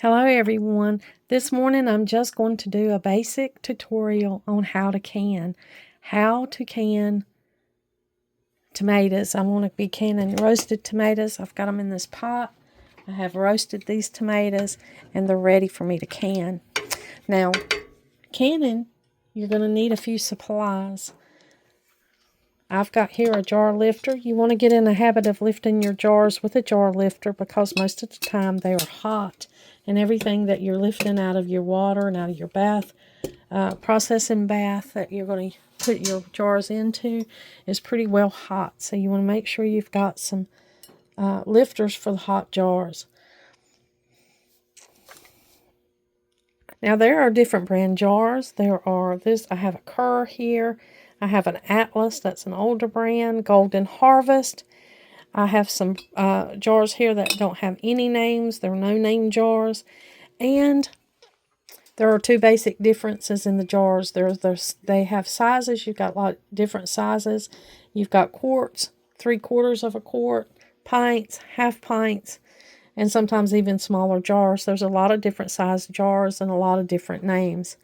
Hello everyone. This morning I'm just going to do a basic tutorial on how to can. How to can tomatoes. I want to be canning roasted tomatoes. I've got them in this pot. I have roasted these tomatoes and they're ready for me to can. Now, canning, you're going to need a few supplies. I've got here a jar lifter. You want to get in the habit of lifting your jars with a jar lifter because most of the time they are hot. And everything that you're lifting out of your water and out of your bath, processing bath that you're going to put your jars into is pretty well hot. So you want to make sure you've got some lifters for the hot jars. Now there are different brand jars. There are this. I have a Kerr here. I have an Atlas, that's an older brand, Golden Harvest. I have some jars here that don't have any names. They're no-name jars. And there are two basic differences in the jars. They have sizes. You've got a lot of different sizes. You've got quarts, 3/4 of a quart, pints, half pints, and sometimes even smaller jars. There's a lot of different size jars and a lot of different names.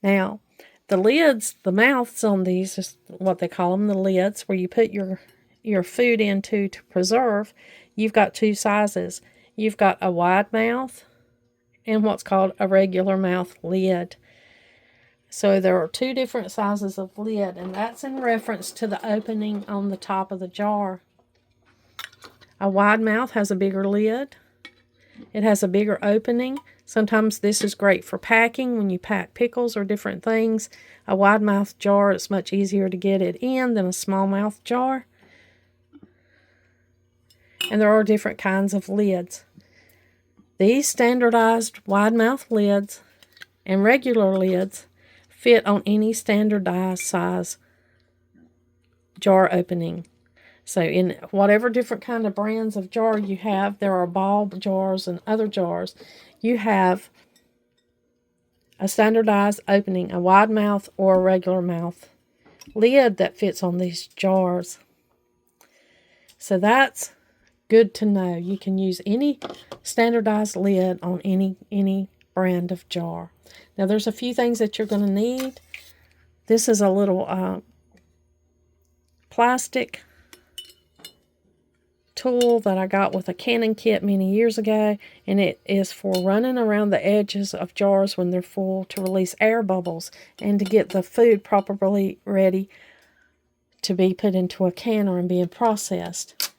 Now, the lids, the mouths on these is what they call them, the lids, where you put your food into to preserve. You've got two sizes. You've got a wide mouth and what's called a regular mouth lid. So there are two different sizes of lid, and that's in reference to the opening on the top of the jar. A wide mouth has a bigger lid. It has a bigger opening. Sometimes this is great for packing when you pack pickles or different things. A wide mouth jar, it's much easier to get it in than a small mouth jar. And there are different kinds of lids. These standardized wide mouth lids and regular lids fit on any standardized size jar opening. So in whatever different kind of brands of jar you have, there are bulb jars and other jars. You have a standardized opening, a wide mouth or a regular mouth lid that fits on these jars. So that's good to know. You can use any standardized lid on any brand of jar. Now there's a few things that you're going to need. This is a little plastic tool that I got with a canning kit many years ago, and it is for running around the edges of jars when they're full to release air bubbles and to get the food properly ready to be put into a canner and being processed.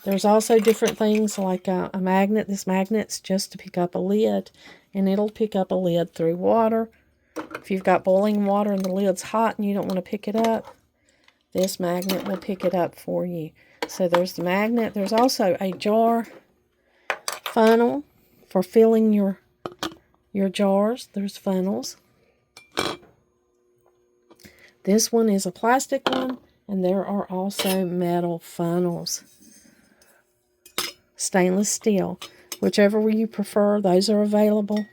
There's also different things like a magnet. This magnet's just to pick up a lid, and it'll pick up a lid through water. If you've got boiling water and the lid's hot and you don't want to pick it up, this magnet will pick it up for you. So there's the magnet. There's also a jar funnel for filling your jars. There's funnels. This one is a plastic one, and there are also metal funnels. Stainless steel. Whichever you prefer, those are available.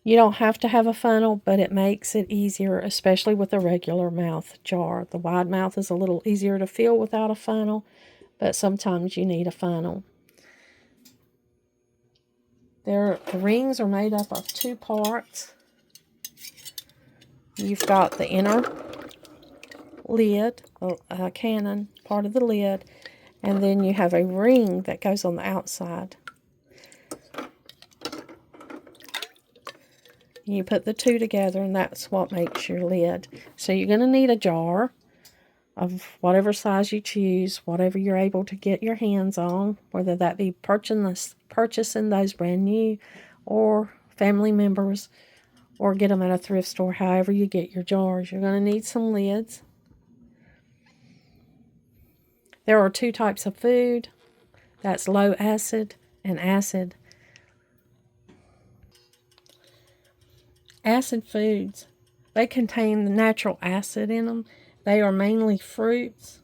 You don't have to have a funnel, but it makes it easier, especially with a regular mouth jar. The wide mouth is a little easier to fill without a funnel, but sometimes you need a funnel. The rings are made up of two parts. You've got the inner lid, a cannon, part of the lid, and then you have a ring that goes on the outside. You put the two together, and that's what makes your lid. So you're going to need a jar of whatever size you choose, whatever you're able to get your hands on, whether that be purchasing those brand new or family members, or get them at a thrift store, however you get your jars. You're going to need some lids. There are two types of food. That's low acid and acid. Acid foods, they contain the natural acid in them. They are mainly fruits.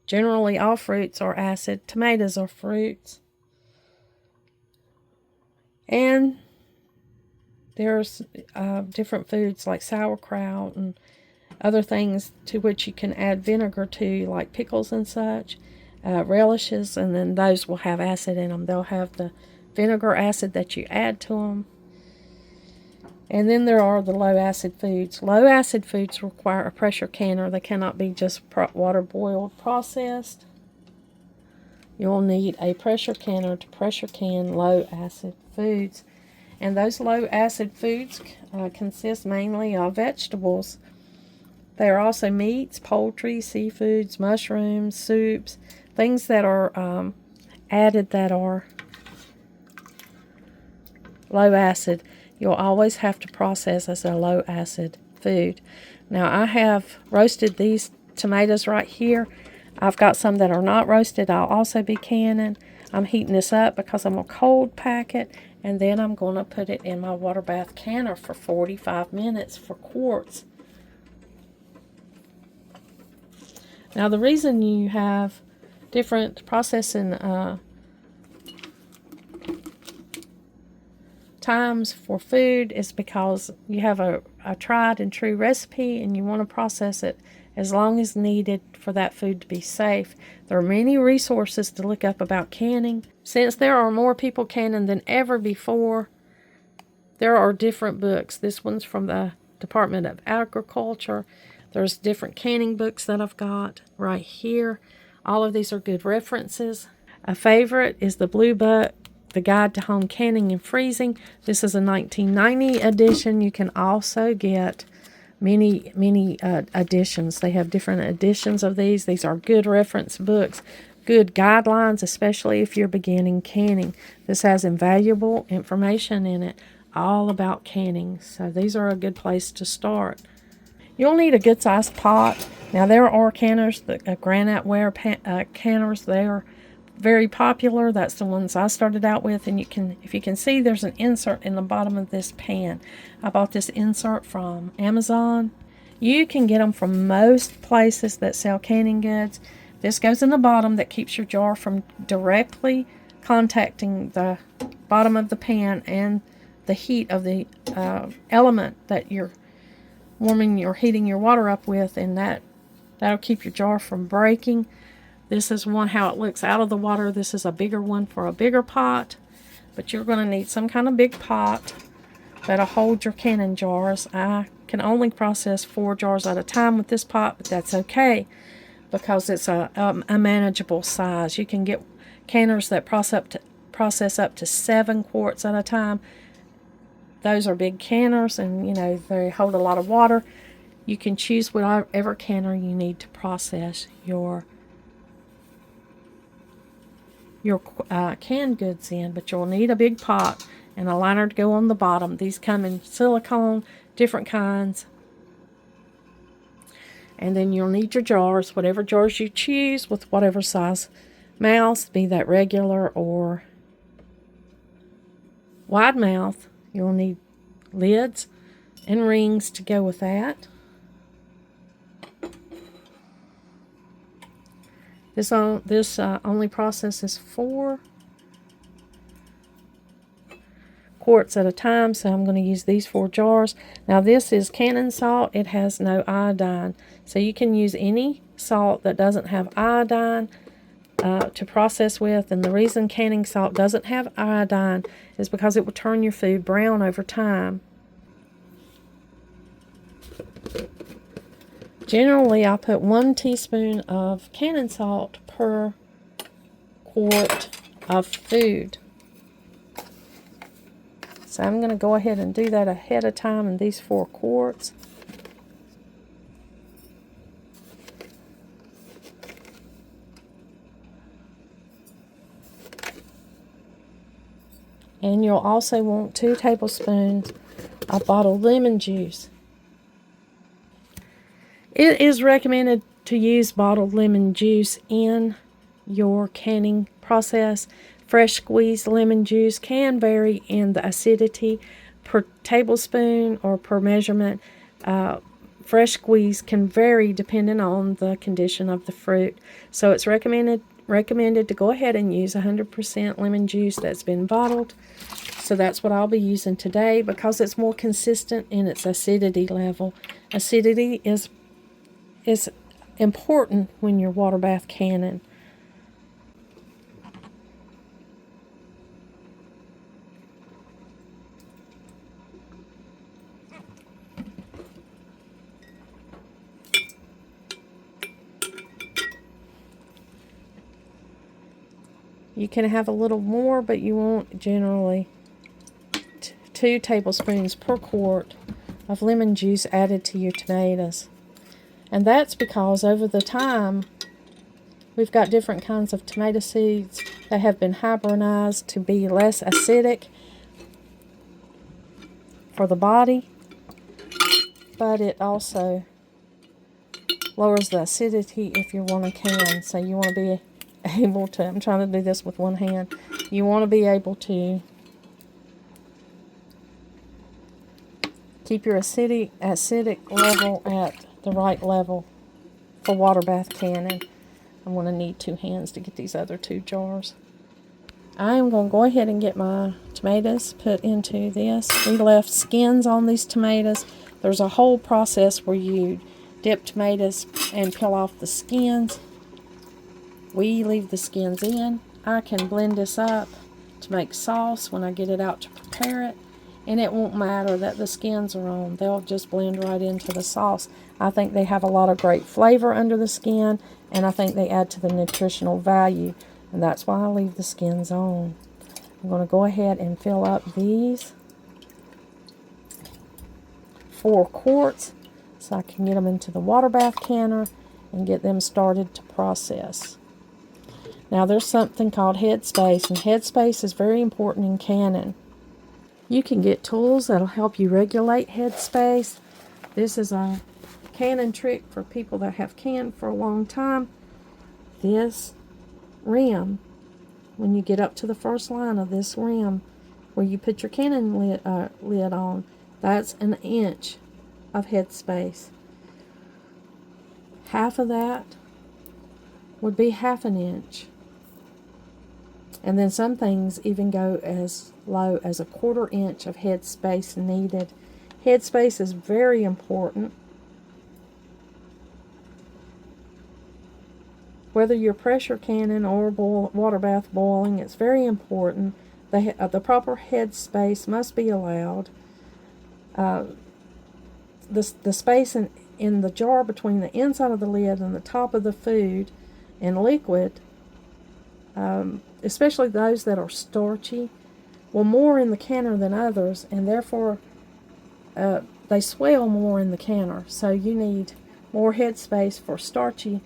Generally, all fruits are acid. Tomatoes are fruits. And there's different foods like sauerkraut and other things to which you can add vinegar to, like pickles and such, relishes, and then those will have acid in them. They'll have the vinegar acid that you add to them. And then there are the low acid foods. Low acid foods require a pressure canner. They cannot be just water boiled processed. You'll need a pressure canner to pressure can low acid foods. And those low acid foods consist mainly of vegetables. They are also meats, poultry, seafoods, mushrooms, soups, things that are added that are low acid. You'll always have to process as a low acid food. Now I have roasted these tomatoes right here. I've got some that are not roasted. I'll also be canning. I'm heating this up because I'm going to cold pack it, and then I'm going to put it in my water bath canner for 45 minutes for quarts. Now the reason you have different processing times for food is because you have a tried and true recipe and you want to process it as long as needed for that food to be safe. There are many resources to look up about canning. Since there are more people canning than ever before, there are different books. This one's from the Department of Agriculture. There's different canning books that I've got right here. All of these are good references. A favorite is the Blue Book, The Guide to Home Canning and Freezing. This is a 1990 edition. You can also get many editions. They have different editions of these. These are good reference books, good guidelines, especially if you're beginning canning. This has invaluable information in it all about canning. So these are a good place to start. You'll need a good sized pot. Now there are canners, the granite ware canners. They are very popular. That's the ones I started out with, and if you can see, there's an insert in the bottom of this pan. I bought this insert from Amazon. You can get them from most places that sell canning goods. This goes in the bottom that keeps your jar from directly contacting the bottom of the pan and the heat of the element that you're heating your water up with, and that'll keep your jar from breaking. This is one how it looks out of the water. This is a bigger one for a bigger pot, but you're going to need some kind of big pot that'll hold your canning jars. I can only process 4 jars at a time with this pot, but that's okay because it's a manageable size. You can get canners that process up to 7 quarts at a time. Those are big canners, and they hold a lot of water. You can choose whatever canner you need to process your canned goods in, but you'll need a big pot and a liner to go on the bottom. These come in silicone, different kinds. And then you'll need your jars, whatever jars you choose, with whatever size mouths, be that regular or wide mouth. You'll need lids and rings to go with that. This only processes 4 quarts at a time, so I'm going to use these 4 jars. Now this is canning salt. It has no iodine, so you can use any salt that doesn't have iodine to process with. And the reason canning salt doesn't have iodine is because it will turn your food brown over time. Generally, I put 1 teaspoon of canning salt per quart of food. So I'm going to go ahead and do that ahead of time in these 4 quarts. And you'll also want 2 tablespoons of bottled lemon juice. It is recommended to use bottled lemon juice in your canning process. Fresh squeezed lemon juice can vary in the acidity per tablespoon or per measurement. Fresh squeeze can vary depending on the condition of the fruit. So it's recommended to go ahead and use 100% lemon juice that's been bottled. So that's what I'll be using today because it's more consistent in its acidity level. Acidity is important when you're water bath canning. You can have a little more, but you want generally 2 tablespoons per quart of lemon juice added to your tomatoes. And that's because over the time, we've got different kinds of tomato seeds that have been hybridized to be less acidic for the body, but it also lowers the acidity if you want to can. So you want to be able to, I'm trying to do this with one hand, you want to be able to keep your acidic level at the right level for water bath canning. I'm going to need 2 hands to get these other 2 jars. I am going to go ahead and get my tomatoes put into this. We left skins on these tomatoes. There's a whole process where you dip tomatoes and peel off the skins. We leave the skins in. I can blend this up to make sauce when I get it out to prepare it. And it won't matter that the skins are on. They'll just blend right into the sauce. I think they have a lot of great flavor under the skin, and I think they add to the nutritional value. And that's why I leave the skins on. I'm going to go ahead and fill up these 4 quarts so I can get them into the water bath canner and get them started to process. Now there's something called headspace, and headspace is very important in canning. You can get tools that'll help you regulate headspace. This is a canning trick for people that have canned for a long time. This rim, when you get up to the first line of this rim where you put your canning lid on, that's 1 inch of headspace. Half of that would be 1/2 inch. And then some things even go as low as 1/4 inch of headspace needed. Headspace is very important. Whether you're pressure canning or water bath boiling, it's very important. The proper headspace must be allowed. The space in the jar between the inside of the lid and the top of the food and liquid, especially those that are starchy, will more in the canner than others, and therefore they swell more in the canner. So you need more headspace for starchy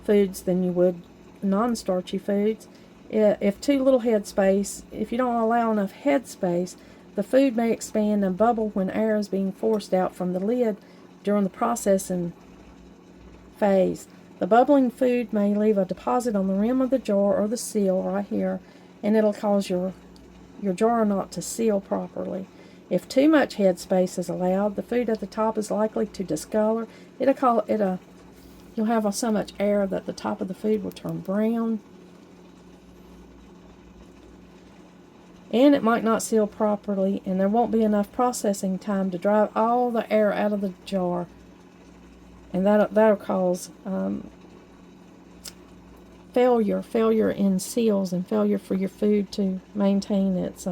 foods than you would non-starchy foods. If too little headspace, if you don't allow enough headspace, the food may expand and bubble when air is being forced out from the lid during the processing phase. The bubbling food may leave a deposit on the rim of the jar or the seal right here, and it'll cause your jar not to seal properly. If too much headspace is allowed, the food at the top is likely to discolor. You'll have so much air that the top of the food will turn brown. And it might not seal properly, and there won't be enough processing time to drive all the air out of the jar. And that'll cause failure in seals, and failure for your food to maintain its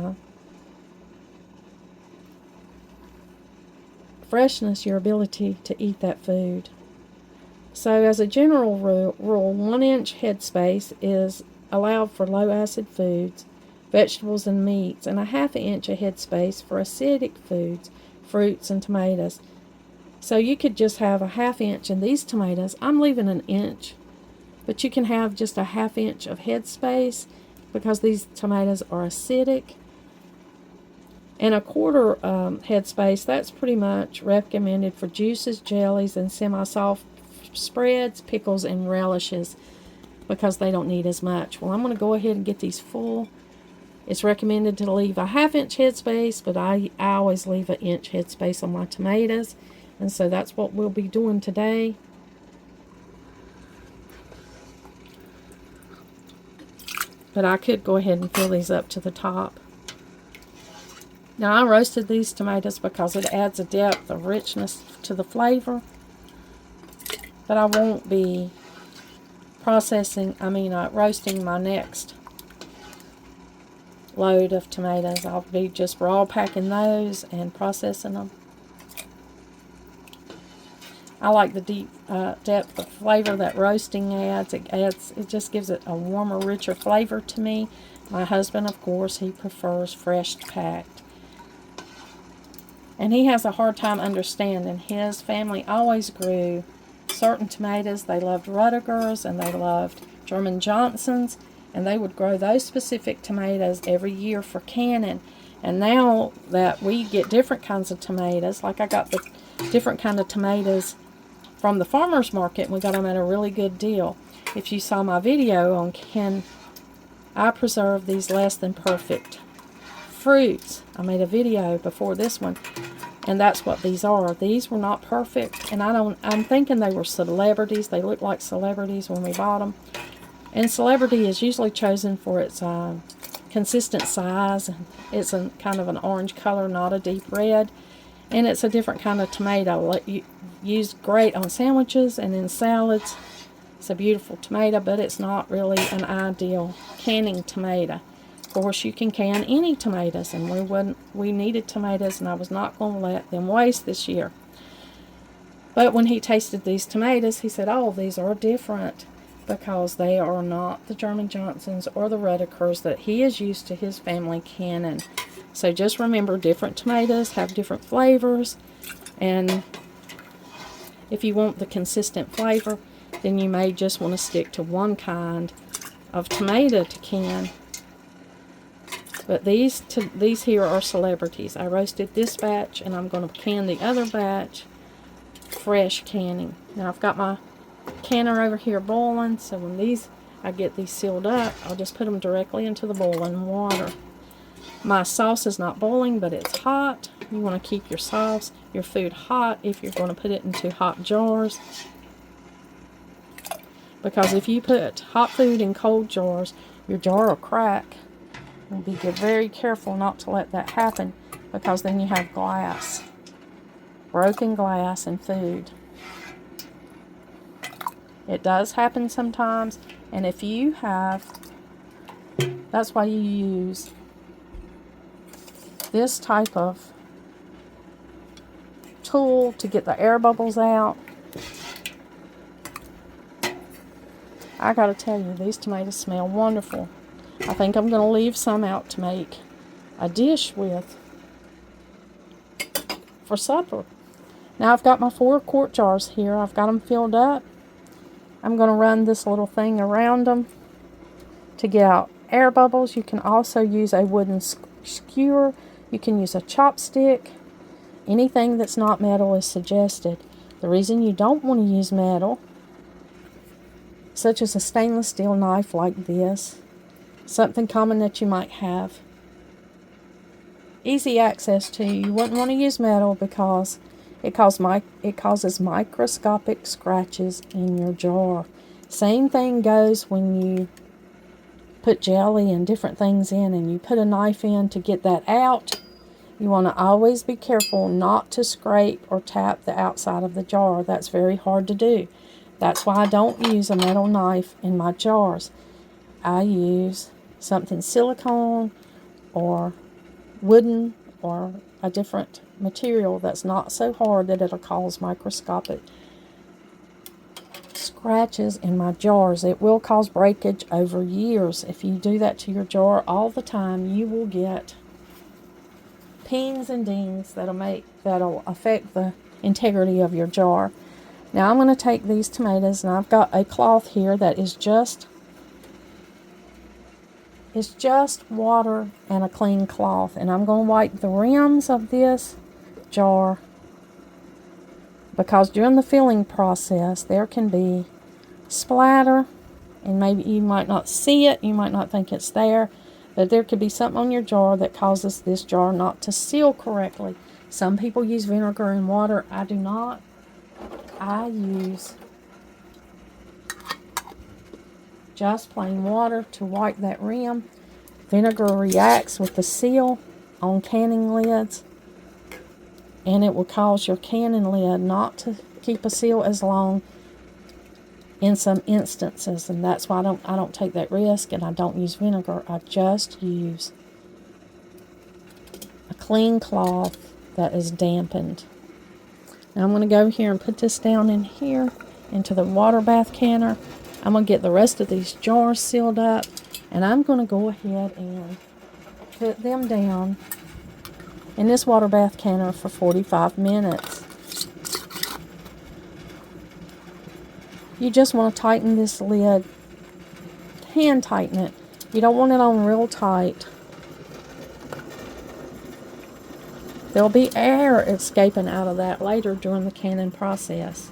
freshness, your ability to eat that food. So as a general rule, 1 inch headspace is allowed for low acid foods, vegetables and meats, and 1/2 inch of headspace for acidic foods, fruits and tomatoes. So you could just have 1/2 inch in these tomatoes. I'm leaving 1 inch, but you can have just 1/2 inch of headspace because these tomatoes are acidic. And 1/4 headspace, that's pretty much recommended for juices, jellies, and semi-soft spreads, pickles, and relishes because they don't need as much. Well, I'm going to go ahead and get these full. It's recommended to leave 1/2 inch headspace, but I always leave 1 inch headspace on my tomatoes. And so that's what we'll be doing today. But I could go ahead and fill these up to the top. Now I roasted these tomatoes because it adds a depth of richness to the flavor. But I won't be roasting my next load of tomatoes. I'll be just raw packing those and processing them. I like the deep depth of flavor that roasting adds. It just gives it a warmer, richer flavor to me. My husband, of course, he prefers fresh packed. And he has a hard time understanding. His family always grew certain tomatoes. They loved Rudigers and they loved German Johnsons, and they would grow those specific tomatoes every year for canning. And now that we get different kinds of tomatoes, like I got the different kind of tomatoes from the farmer's market, and we got them at a really good deal. If you saw my video on can I preserve these less than perfect fruits, I made a video before this one, and that's what these are. These were not perfect, and I'm thinking they were celebrities. They looked like celebrities when we bought them. And celebrity is usually chosen for its consistent size. It's a kind of an orange color, not a deep red. And it's a different kind of tomato. Used great on sandwiches and in salads. It's a beautiful tomato, but it's not really an ideal canning tomato. Of course, you can can any tomatoes, and we needed tomatoes, and I was not going to let them waste this year. But when he tasted these tomatoes, he said, "Oh, these are different," because they are not the German Johnsons or the Rudigers that he is used to his family canning. So just remember, different tomatoes have different flavors, and if you want the consistent flavor, then you may just want to stick to one kind of tomato to can. But these here are celebrities. I roasted this batch, and I'm going to can the other batch fresh canning. Now I've got my canner over here boiling, so when I get these sealed up, I'll just put them directly into the boiling water. My sauce is not boiling, but it's hot. You want to keep your food hot if you're going to put it into hot jars. Because if you put hot food in cold jars, your jar will crack. And be very careful not to let that happen, because then you have glass, broken glass in food. It does happen sometimes, and if you have, that's why you use this type of tool to get the air bubbles out. I gotta tell you, these tomatoes smell wonderful. I think I'm going to leave some out to make a dish with for supper. Now I've got my 4-quart jars here. I've got them filled up. I'm going to run this little thing around them to get out air bubbles. You can also use a wooden skewer. You can use a chopstick. Anything that's not metal is suggested. The reason you don't want to use metal, such as a stainless steel knife like this, something common that you might have easy access to, you wouldn't want to use metal because it causes microscopic scratches in your jar. Same thing goes when you put jelly and different things in and you put a knife in to get that out. You want to always be careful not to scrape or tap the outside of the jar. That's very hard to do. That's why I don't use a metal knife in my jars. I use something silicone or wooden or a different material that's not so hard that it'll cause microscopic scratches in my jars. It will cause breakage over years. If you do that to your jar all the time, you will get pings and dings that'll affect the integrity of your jar. Now I'm going to take these tomatoes, and I've got a cloth here that is just water and a clean cloth, and I'm going to wipe the rims of this jar, because during the filling process there can be splatter, and maybe you might not see it, you might not think it's there, but there could be something on your jar that causes this jar not to seal correctly. Some people use vinegar and water. I do not. I use just plain water to wipe that rim. Vinegar reacts with the seal on canning lids, and it will cause your canning lid not to keep a seal as long in some instances, and that's why I don't take that risk, and I don't use vinegar. I just use a clean cloth that is dampened. Now I'm going to go here and put this down in here into the water bath canner. I'm going to get the rest of these jars sealed up, and I'm going to go ahead and put them down in this water bath canner for 45 minutes. You just want to tighten this lid, hand tighten it. You don't want it on real tight. There'll be air escaping out of that later during the canning process.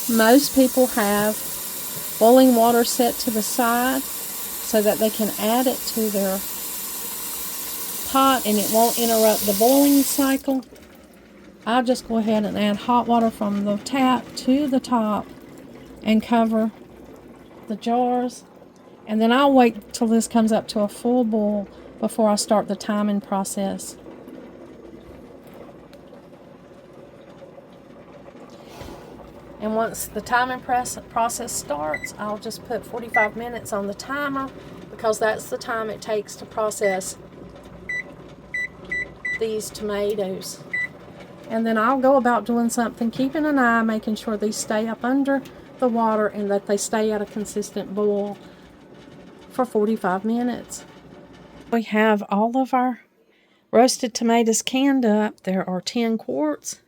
Most people have boiling water set to the side so that they can add it to their pot and it won't interrupt the boiling cycle. I'll just go ahead and add hot water from the tap to the top and cover the jars. And then I'll wait till this comes up to a full boil before I start the timing process. And once the timing process starts, I'll just put 45 minutes on the timer because that's the time it takes to process these tomatoes. And then I'll go about doing something, keeping an eye, making sure these stay up under the water and that they stay at a consistent boil for 45 minutes. We have all of our roasted tomatoes canned up. There are 10 quarts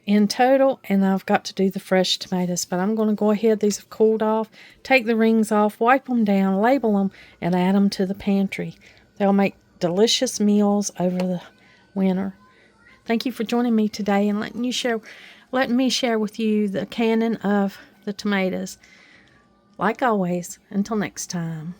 in total, and I've got to do the fresh tomatoes, but I'm going to go ahead. These have cooled off, take the rings off, wipe them down, label them, and add them to the pantry. They'll make delicious meals over the winter. Thank you for joining me today and letting me share with you the canning of the tomatoes. Like always, until next time.